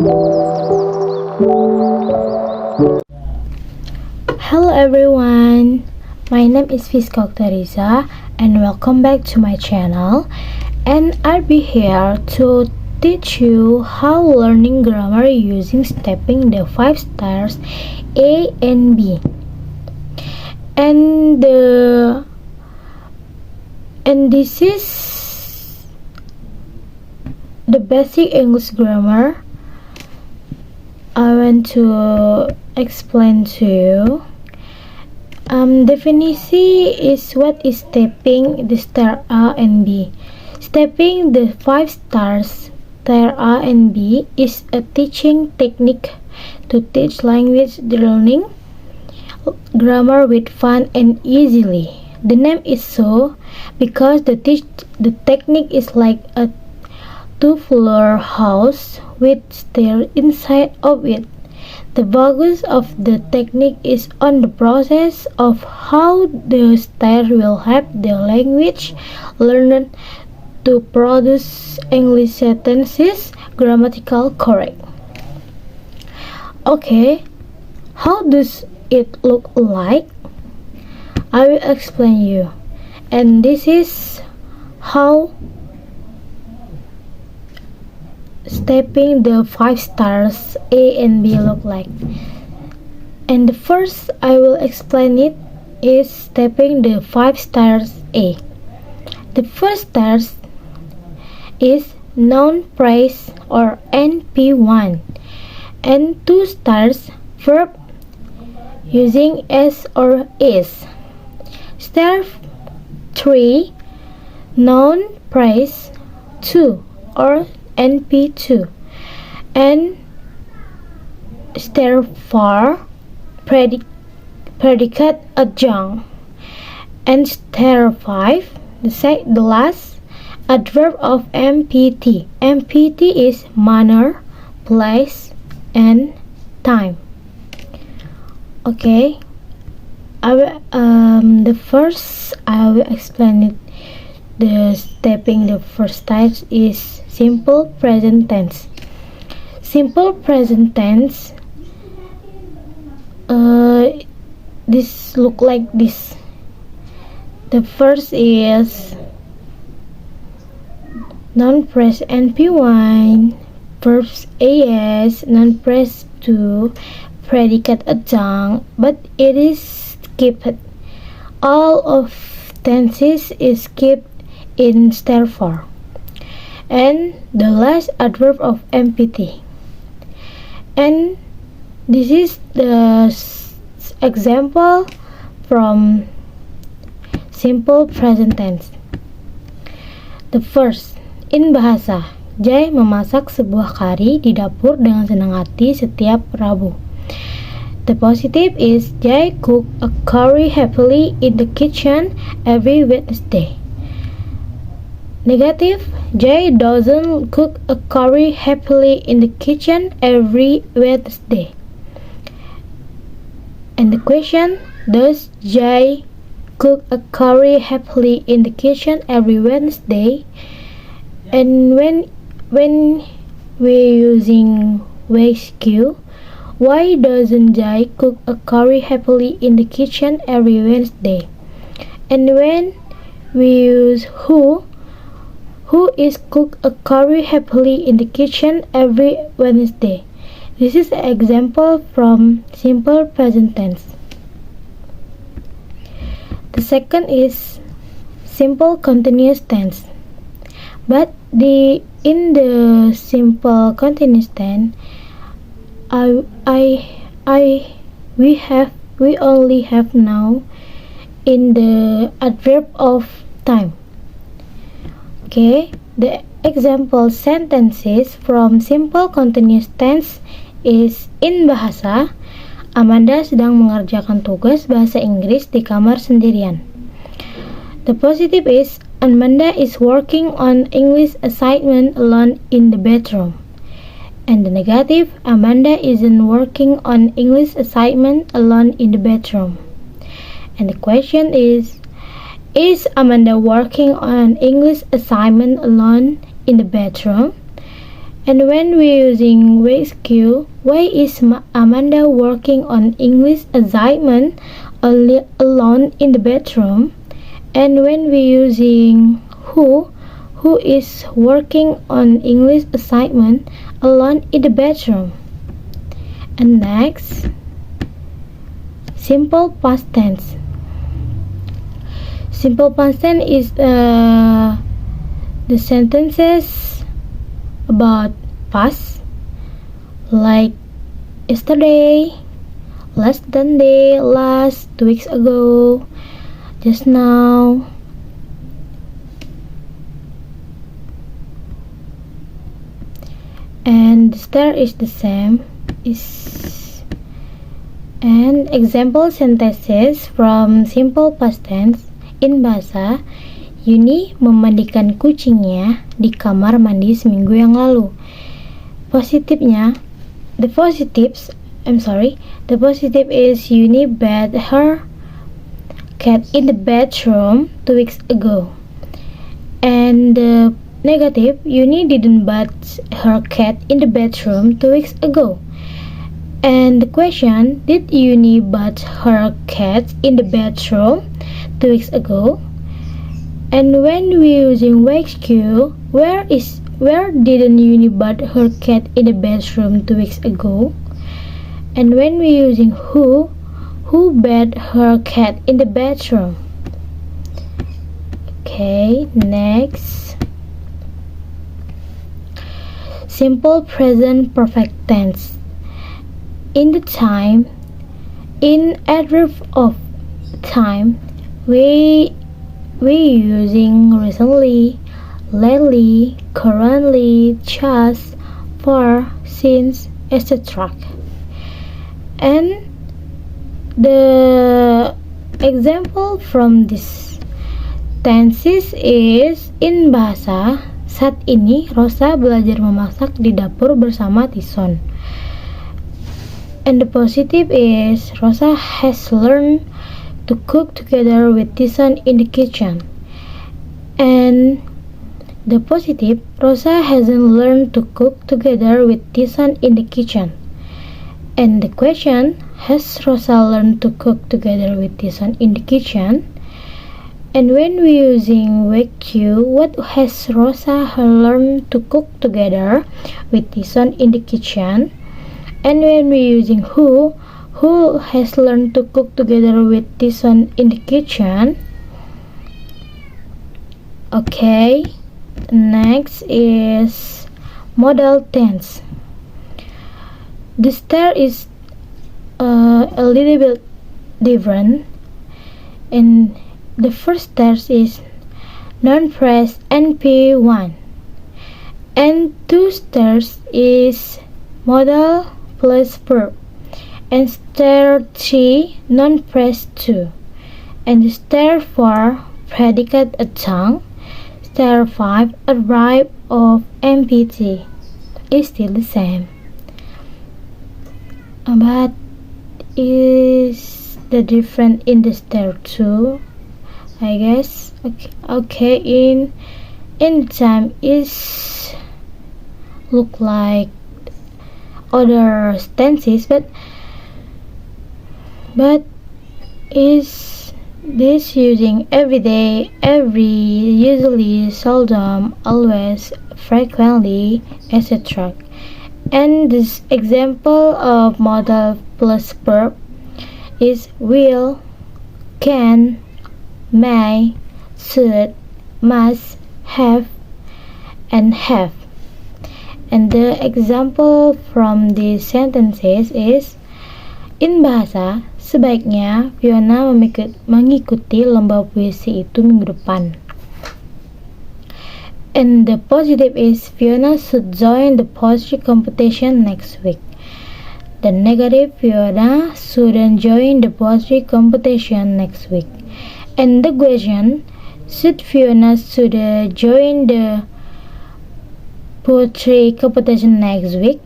Hello everyone, my name is Viska Oktariza and welcome back to my channel, and I'll be here to teach you how learning grammar using stepping the 5 stars A and B. And this is the basic English grammar I want to explain to you. Definition is what is stepping the star A and B. Stepping the 5 stars star A and B is a teaching technique to teach language learning grammar with fun and easily. The name is so because the technique is like a two-floor house with stairs inside of it. The focus of the technique is on the process of how the stairs will help the language learner to produce English sentences grammatical correct. Okay, how does it look like? I will explain you. And this is how stepping the 5 stars A and B look like. And the first I will explain it is stepping the 5 stars A. The first stars is noun phrase or NP1, and 2 stars verb using S or is. Star 3 noun phrase 2 or NP2, and star 4 predicate adjunct, and star 5 the last adverb of MPT. MPT is manner, place, and time. Okay, the first I will explain it. The stepping the first type is simple present tense. Simple present tense this look like this. The first is noun phrase NP1, verbs AS, noun phrase 2, predicate adjunct, but it is skipped. All of tenses is skipped in star 4, and the last adverb of MPT. And this is the example from simple present tense. The first, in bahasa, Jai memasak sebuah kari di dapur dengan senang hati setiap Rabu. The positive is Jai cook a curry happily in the kitchen every Wednesday. Negative, Jay doesn't cook a curry happily in the kitchen every Wednesday. And the question, does Jay cook a curry happily in the kitchen every Wednesday? And when we're using WSQ, why doesn't Jay cook a curry happily in the kitchen every Wednesday? And when we use who is cook a curry happily in the kitchen every Wednesday? This is an example from simple present tense. The second is simple continuous tense. But in the simple continuous tense, we only have now in the adverb of time. Okay, the example sentences from simple continuous tense is in bahasa, Amanda sedang mengerjakan tugas bahasa Inggris di kamar sendirian. The positive is Amanda is working on English assignment alone in the bedroom. And the negative, Amanda isn't working on English assignment alone in the bedroom. And the question is Amanda working on English assignment alone in the bedroom? And when we're using Viska, why is Amanda working on English assignment alone in the bedroom? And when we're using who is working on English assignment alone in the bedroom? And next, simple past tense. Simple past tense is the sentences about past, like yesterday, less than day, last, 2 weeks ago, just now. And the start is the same. And example sentences from simple past tense in bahasa. Yuni memandikan kucingnya di kamar mandi seminggu yang lalu. The positive is Yuni bathed her cat in the bedroom 2 weeks ago. And the negative, Yuni didn't bath her cat in the bedroom 2 weeks ago. And the question, did Yuni bath her cat in the bedroom 2 weeks ago? And when we're using Viska, where didn't Yuni bath her cat in the bedroom 2 weeks ago? And when we're using who bathed her cat in the bedroom? Okay, next. Simple present perfect tense. In the time, in adverb of time, we using recently, lately, currently, just, for, since, etc. And the example from this tenses is in bahasa. Saat ini Rosa belajar memasak di dapur bersama Tison. And the positive is Rosa has learned to cook together with Tison in the kitchen. And the positive, Rosa hasn't learned to cook together with Tison in the kitchen. And the question, has Rosa learned to cook together with Tison in the kitchen? And when we're using Viska, what has Rosa learned to cook together with Tison in the kitchen? And when we're using who has learned to cook together with Tison in the kitchen? Okay, next is modal tense. The style is a little bit different. And the first style is non-phrase NP1. And two styles is modal plus verb. And style 3 non-phrase 2. And the style 4 predicate adjunct. Style 5 adverb of MPT is still the same. But is the difference in the style 2? I guess okay in time is look like other tenses, but is this using everyday, every, usually, seldom, always, frequently, etc. And this example of modal plus verb is will, can, may, should, must, have, and have. And the example from these sentences is in bahasa, sebaiknya Fiona mengikuti lomba puisi itu minggu depan. And the positive is Fiona should join the poetry competition next week. The negative, Fiona shouldn't join the poetry competition next week. And the question, should Fiona join the poetry competition next week?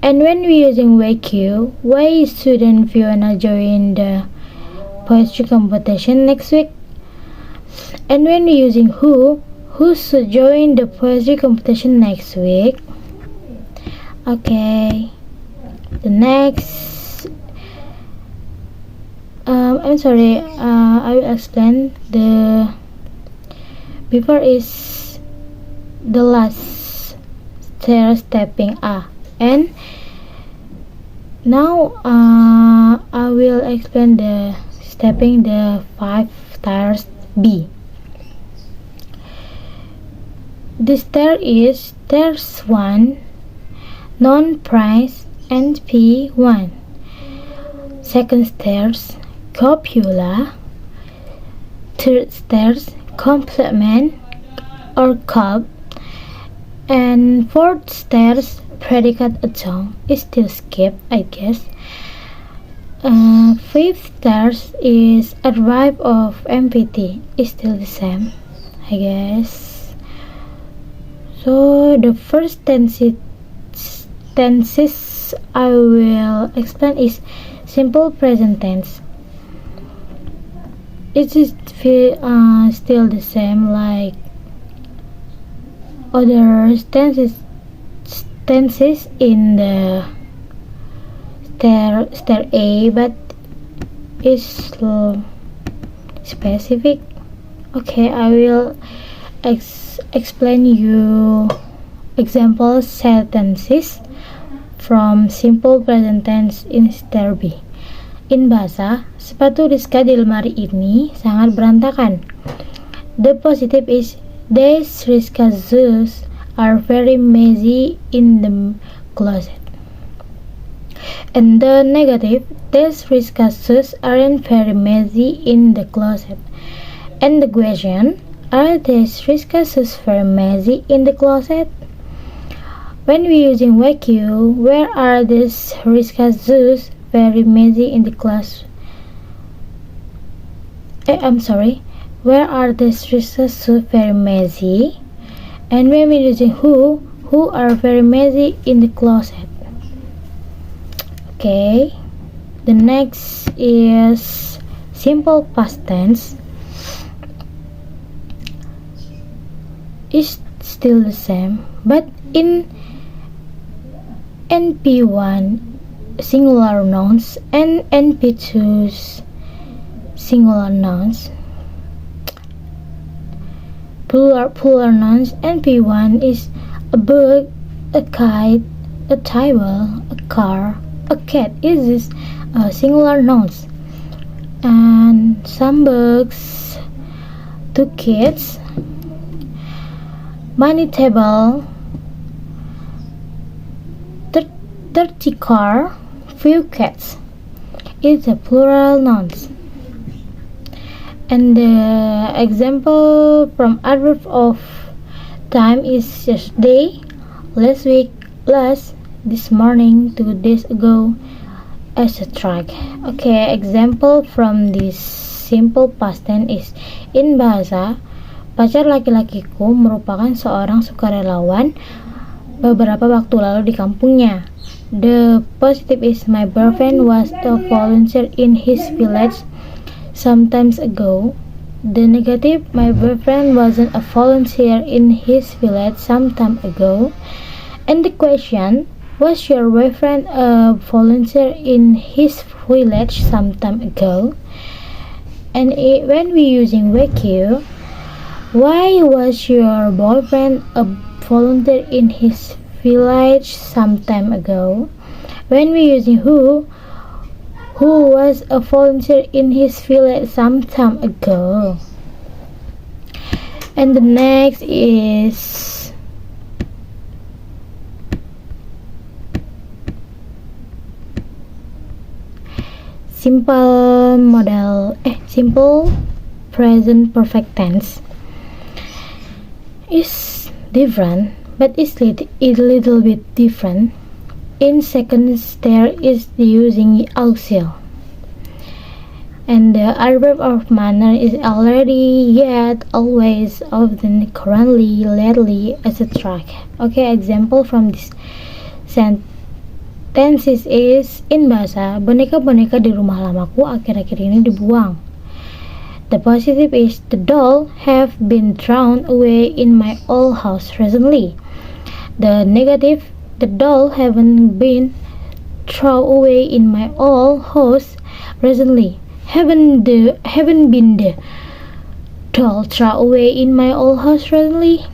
And when we're using Viska, why shouldn't Fiona join the poetry competition next week? And when we're using who should join the poetry competition next week? Okay, the next, I'm sorry, I will explain the before is the last stepping A, and now I will explain the stepping the 5 stairs B. The stair is stairs 1, non-price, and P1. Second stairs, copula. Third stairs, complement or cob. And fourth stairs, predicate adjunct is still skipped, I guess. Fifth stairs is adverb of MPT is still the same, I guess. So the first tenses I will explain is simple present tense. It is still the same like other tenses in the stair A, but is specific. Okay, I will explain you example sentences from simple present tense in stair B. In bahasa, sepatu Rizka di lemari ini sangat berantakan. The positive is these Rizka's shoes are very messy in the closet. And the negative, these Rizka's shoes aren't very messy in the closet. And the question, are these Rizka's shoes very messy in the closet? When we using vacuum, where are these Rizka's shoes very messy in the class? Where are these Rizka's shoes very messy? And when we using who are very messy in the closet? Okay, the next is simple past tense. Is still the same, but in NP1 singular nouns and NP2 singular nouns, plural nouns. NP1 is a book, a kite, a table, a car, a cat. Is this singular nouns? And some books, 2 kids, money table, 30 car, few cats. It's a plural nouns. And the example from adverb of time is yesterday, last week, last, this morning, 2 days ago, etc. Okay, example from this simple past tense is in bahasa, pacar laki-lakiku merupakan seorang sukarelawan beberapa waktu lalu di kampungnya. The positive is my boyfriend was a volunteer in his village some time ago. The negative, my boyfriend wasn't a volunteer in his village some time ago. And the question, was your boyfriend a volunteer in his village some time ago? And when we using vacuum, why was your boyfriend a volunteer in his village some time ago? When we using who was a volunteer in his village some time ago? And the next is simple present perfect tense. Is different, but it's a little bit different. In second stair is using auxiliary, and the adverb of manner is already, yet, always, often, currently, lately, etc. Okay, example from this sentences is in bahasa, boneka-boneka di rumah lamaku akhir-akhir ini dibuang. The positive is the doll have been thrown away in my old house recently. The negative, The doll haven't been thrown away in my old house recently. Haven't been the doll thrown away in my old house recently.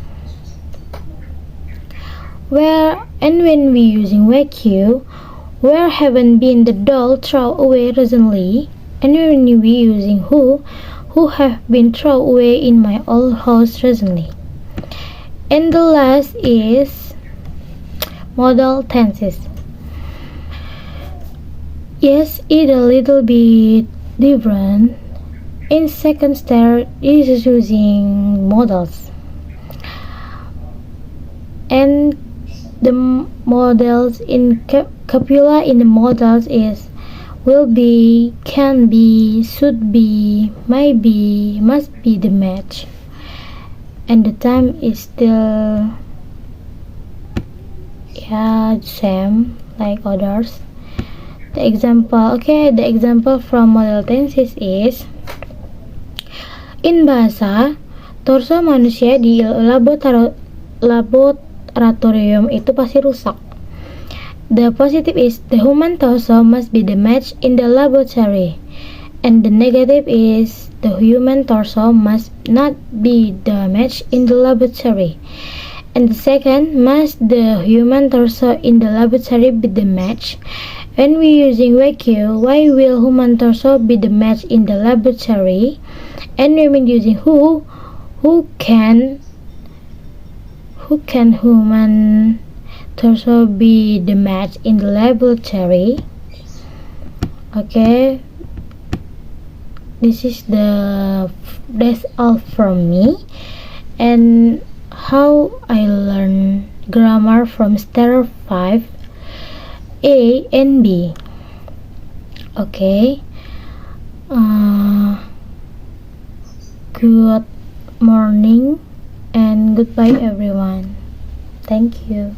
Where and when we using vacuum, where haven't been the doll thrown away recently, and when we using who have been thrown away in my old house recently. And the last is modal tenses. Yes, it's a little bit different. In second step, it is using modals, and the modals in copula in the modals is will be, can be, should be, might be, must be the match, and the time is still same like others. The example from modal tenses is in bahasa torso manusia di laboratorium itu pasti rusak. The positive is the human torso must be the match in the laboratory, and the negative is the human torso must not be the match in the laboratory. And the second, must the human torso in the laboratory be the match? When we using vacuum, why will human torso be the match in the laboratory? And when using who can human torso be the match in the laboratory? Okay, that's all from me, and how I learn grammar from step 5 A and B. Okay, good morning and goodbye everyone. Thank you.